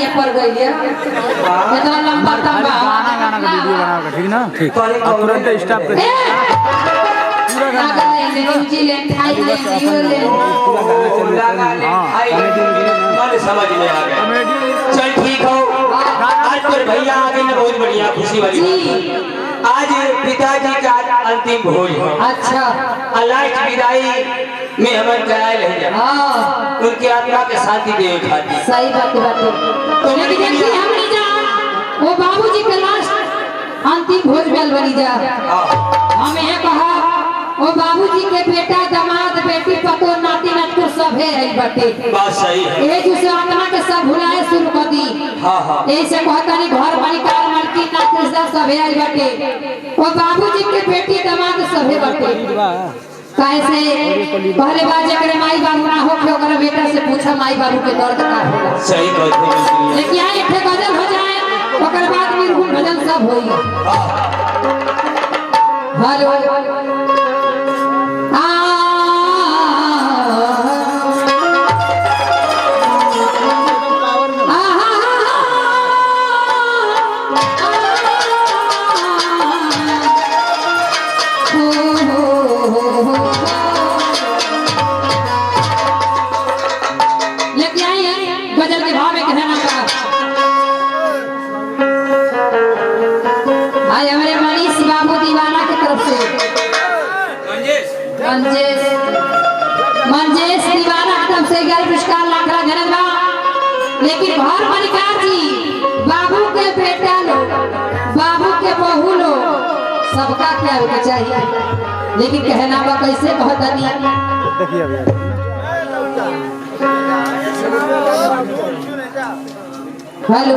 में पड़ गई है इतना लंबा लंबा गाना का वीडियो बनाओगे ठीक ना ठीक अब तुरंत स्टॉप कर पूरा गाना न्यूजीलैंड थाईलैंड न्यूजीलैंड मन समझ में आ गया। चल ठीक हो, आज तेरे भैया आ गए ना, बहुत बढ़िया खुशी वाली बात। आज पिताजी का अंतिम भोज है। अच्छा अल्लाह की विदाई में हमें कराए ले जा। हाँ उनकी आत्मा के शांति दे खाती। सही बात तो लेकिन देखिए हम नहीं जा वो बाबूजी के लास्ट अंतिम भोज भेल बनी जा हम यह कहा वो बाबूजी के बेटा दामाद बेटी पतो नाती नातकुर सब है बटे बात सही है। ये जो आत्मा के सब भुलाए शुरू कर दी। हाँ हाँ ऐसे कहता नहीं घर परिवार मलकी नाती सब है बटे वो बाबूजी के बेटी दामाद सब है बटे कैसे पहले बात जब माई बाबू ना हो के ओकरा बेटा से पूछा माई बाबू के दर्द का होगा। सही बात है। लेकिन यहाँ एक गजल हो जाए ओकर बाद निर्गुण भजन सब होई। हेलो लेके आई गजल के भाव में कहना का आज हमारे मनीष बाबू दीवाना की तरफ से मंजेश दीवाना की तरफ से 11 पुरस्कार लाख धन्यवाद। लेकिन घर परिकार जी बाबू के बेटा लो बाबू के बहू लो सबका क्या होना चाहिए। लेकिन कहना बा कैसे कहता नहीं देखिए अभी हेलो